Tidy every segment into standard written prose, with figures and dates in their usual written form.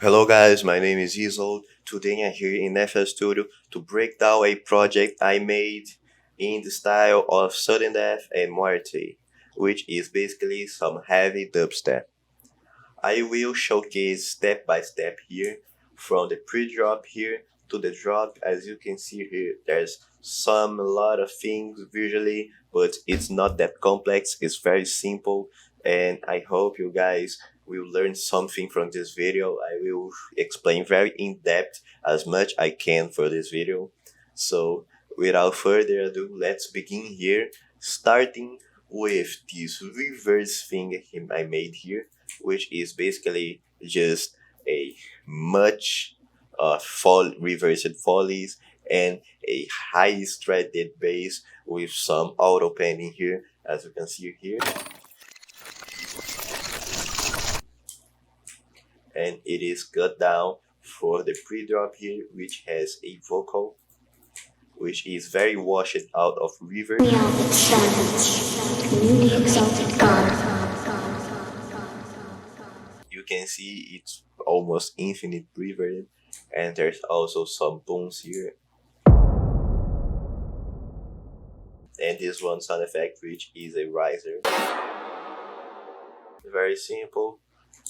Hello guys, my name is EZHALT. Today I'm here in FL Studio to break down a project I made in the style of sudden death and MUERTE, which is basically some heavy dubstep. I will showcase step by step here, from the pre-drop here to the drop. As you can see here, there's a lot of things visually, but it's not that complex. It's very simple, and I hope you guys will learn something from this video. I will explain very in depth as much I can for this video. So without further ado, let's begin here, starting with this reverse thing I made here, which is basically just a much reversed follies and a high stranded bass with some auto panning here, as you can see here. And it is cut down for the pre-drop here, which has a vocal which is very washed out of reverb. We are its servants, newly exalted God. You can see it's almost infinite reverb, and there's also some booms here. And this one sound effect, which is a riser. Very simple.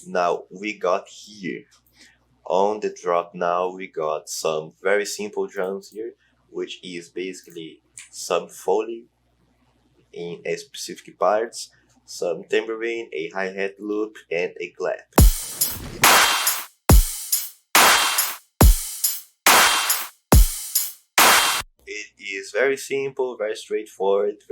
Now we got here on the drop. Now we got some very simple drums here, which is basically some foley in a specific parts, some tambourine, a hi-hat loop, and a clap. It is very simple, very straightforward,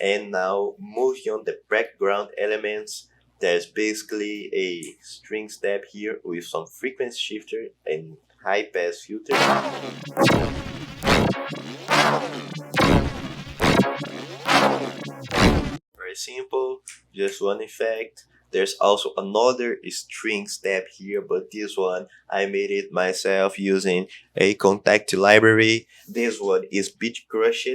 And now moving on the background elements, there's basically a string step here with some frequency shifter and high pass filter. Very simple, just one effect. There's also another string step here, but this one I made it myself using a contact library. This one is Beat Crushed.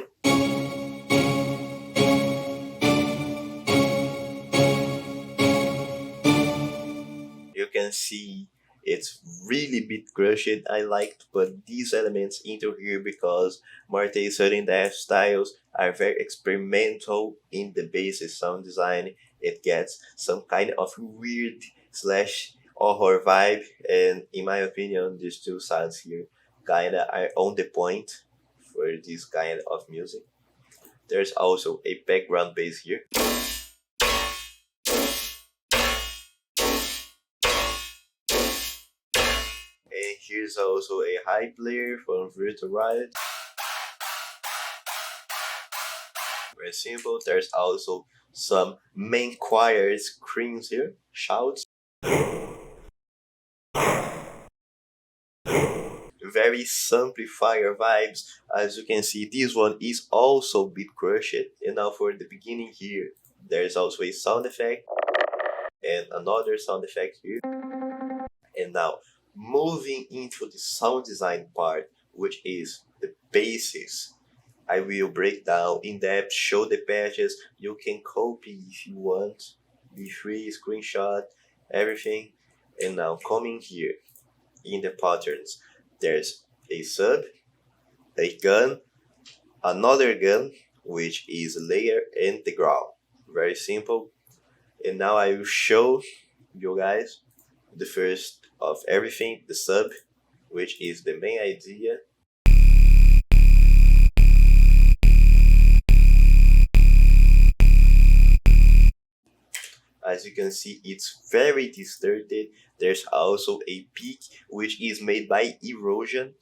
You can see it's really bit crushed. I liked put these elements into here because Marte's sudden death styles are very experimental in the basis sound design. It gets some kind of weird slash horror vibe, and in my opinion, these two sounds here kinda are on the point for this kind of music. There's also a background bass here. And here's also a high player from Virtual Riot. Very simple. There's also some main choir screams here, shouts. Very simplifier vibes. As you can see, this one is also beat crushed. And now for the beginning here, there's also a sound effect and another sound effect here. And now moving into the sound design part, which is the basis. I will break down in depth, show the patches. You can copy if you want, be free, screenshot, everything. And now coming here in the patterns, there's a sub, a gun, another gun, which is layer and the ground. Very simple. And now I will show you guys the first of everything, the sub, which is the main idea. As you can see, it's very distorted. There's also a peak, which is made by erosion.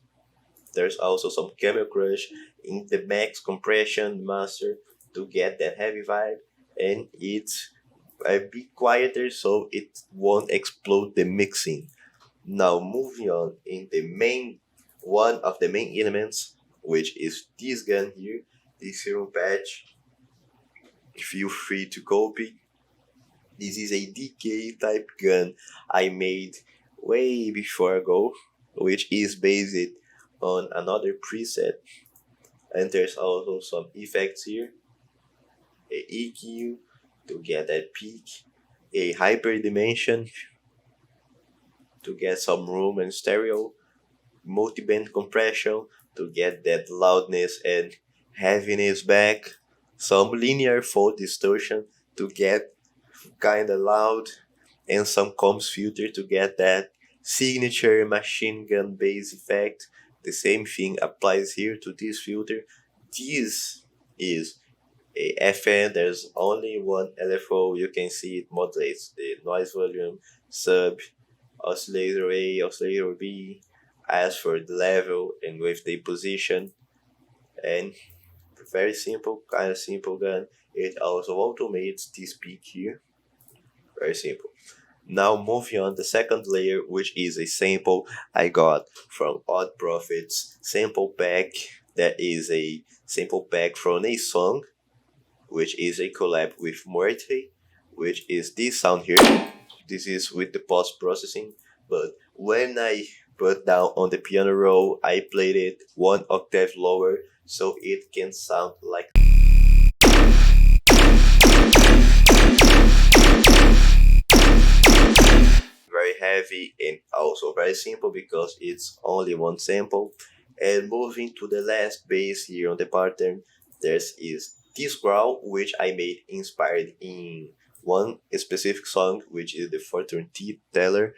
There's also some camel crush in the max compression master to get that heavy vibe, and it's a bit quieter so it won't explode the mixing. Now moving on in the main one of the main elements, which is this gun here, this serum patch. Feel free to copy. This is a DK type gun I made way before ago, which is based on another preset. And there's also some effects here, a EQ to get that peak, a hyper dimension, to get some room and stereo, multi-band compression to get that loudness and heaviness back, some linear fault distortion to get kinda loud, and some comms filter to get that signature machine gun bass effect. The same thing applies here to this filter. This is a FN, there's only one LFO, you can see it modulates the noise volume, sub, oscillator A, oscillator B, as for the level and with the position, and very simple, kind of simple gun. It also automates this peak here, very simple. Now moving on the second layer, which is a sample I got from Odd Profit's sample pack. That is a sample pack from a song, which is a collab with MUERTE, which is this sound here. This is with the post-processing, but when I put down on the piano roll, I played it one octave lower so it can sound like very heavy and also very simple because it's only one sample. And moving to the last bass here on the pattern, there's is this growl which I made inspired in one specific song, which is the Fortune Teeth Teller.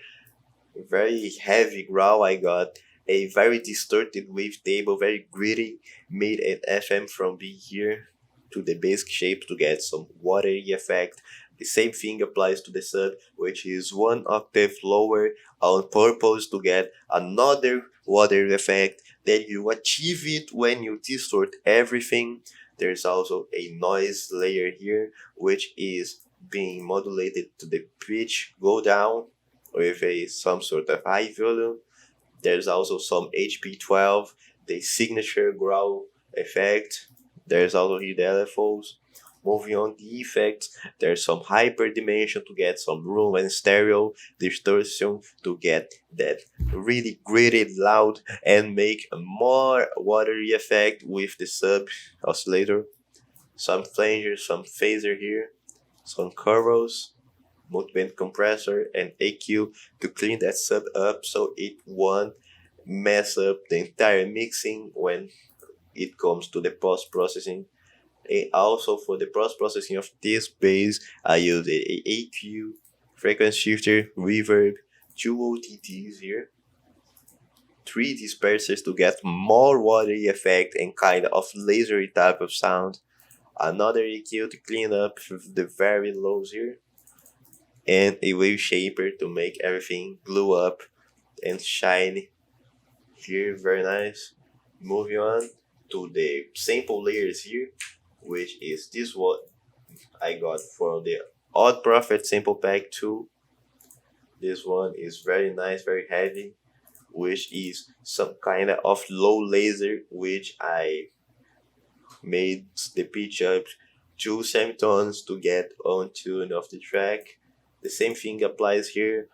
Very heavy growl. I got a very distorted wavetable, very gritty, made an FM from B here to the basic shape to get some watery effect. The same thing applies to the sub, which is one octave lower on purpose to get another watery effect. Then you achieve it when you distort everything. There's also a noise layer here, which is being modulated to the pitch go down with some sort of high volume. There's also some HP12, the signature growl effect. There's also here the LFOs. Moving on the effects, there's some hyper dimension to get some room and stereo, distortion to get that really gritty loud and make a more watery effect with the sub oscillator. Some flanger, some phaser here, some curls, multiband compressor, and EQ to clean that sub up so it won't mess up the entire mixing when it comes to the post-processing. And also for the post-processing of this bass, I used a EQ, frequency shifter, reverb, 2 OTTs here, 3 dispersers to get more watery effect and kind of lasery type of sound, another EQ to clean up the very lows here, and a wave shaper to make everything glue up and shine here, very nice. Moving on to the sample layers here, which is this one I got from the Odd Profit sample pack 2. This one is very nice, very heavy, which is some kind of low laser, which I made the pitch up 2 semitones to get on tune of the track. The same thing applies here,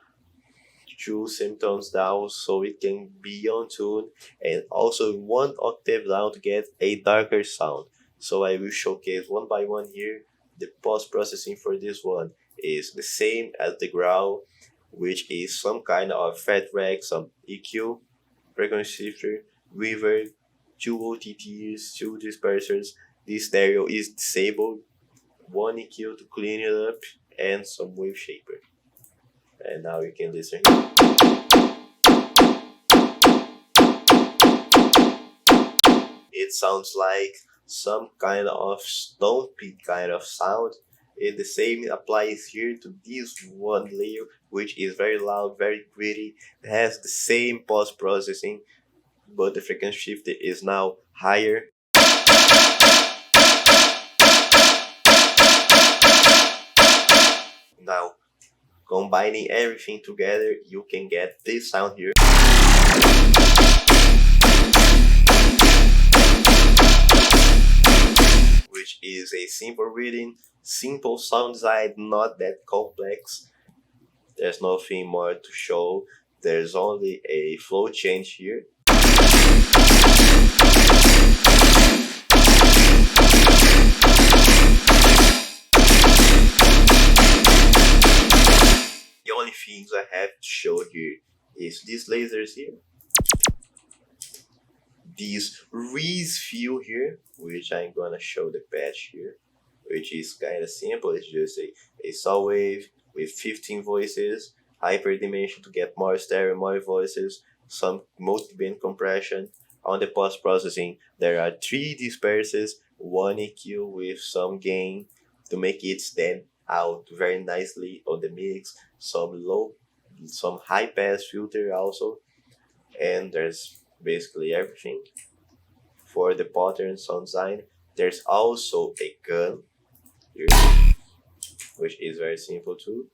2 semitones down so it can be on tune, and also 1 octave down to get a darker sound. So I will showcase one by one here. The post-processing for this one is the same as the growl, which is some kind of fat rack, some EQ, frequency shifter, reverb, 2 OTTs, 2 dispersers. This stereo is disabled, 1 EQ to clean it up, and some wave shaper. And now you can listen. It sounds like some kind of stone pit kind of sound. And the same applies here to this one layer, which is very loud, very gritty. It has the same post-processing, but the frequency shifter is now higher. Now, combining everything together, you can get this sound here. Which is a simple reading, simple sound design, not that complex. There's nothing more to show. There's only a flow change here. The only things I have to show here is these lasers here. This Reese view here, which I'm gonna show the patch here, which is kind of simple. It's just a saw wave with 15 voices, hyperdimension to get more stereo, more voices, some multi-band compression. On the post-processing, there are 3 dispersers, 1 EQ with some gain to make it stand out very nicely on the mix, some high-pass filter also, and there's basically everything. For the pattern sound design, there's also a gun here, which is very simple too.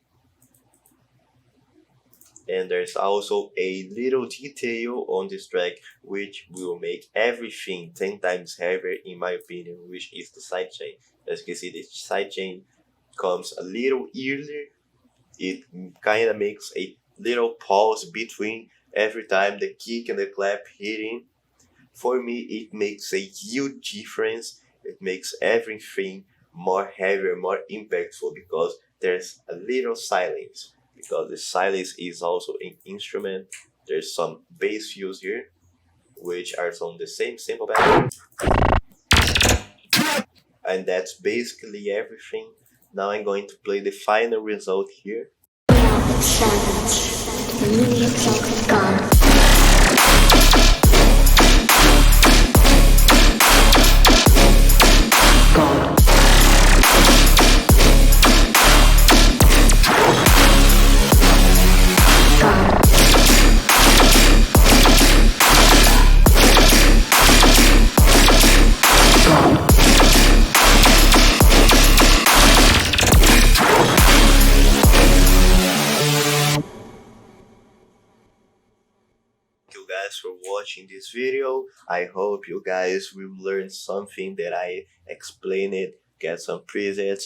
And there's also a little detail on this track which will make everything 10 times heavier in my opinion, which is the sidechain. As you can see, the sidechain comes a little earlier. It kind of makes a little pause between every time the kick and the clap hitting. For me, it makes a huge difference. It makes everything more heavier, more impactful because there's a little silence. Because the silence is also an instrument. There's some bass fills here, which are on the same simple pattern. And that's basically everything. Now I'm going to play the final result here. Now it's silent. The meaning itself gone. Thank you guys for watching this video. I hope you guys will learn something that I explained it, get some presets.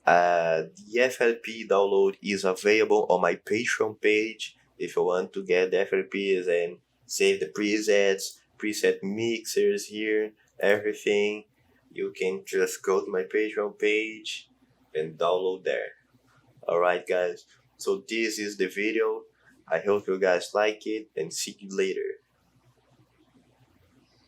The FLP download is available on my Patreon page. If you want to get the FLPs and save the presets, preset mixers here, everything, you can just go to my Patreon page and download there. Alright guys, so this is the video. I hope you guys like it and see you later.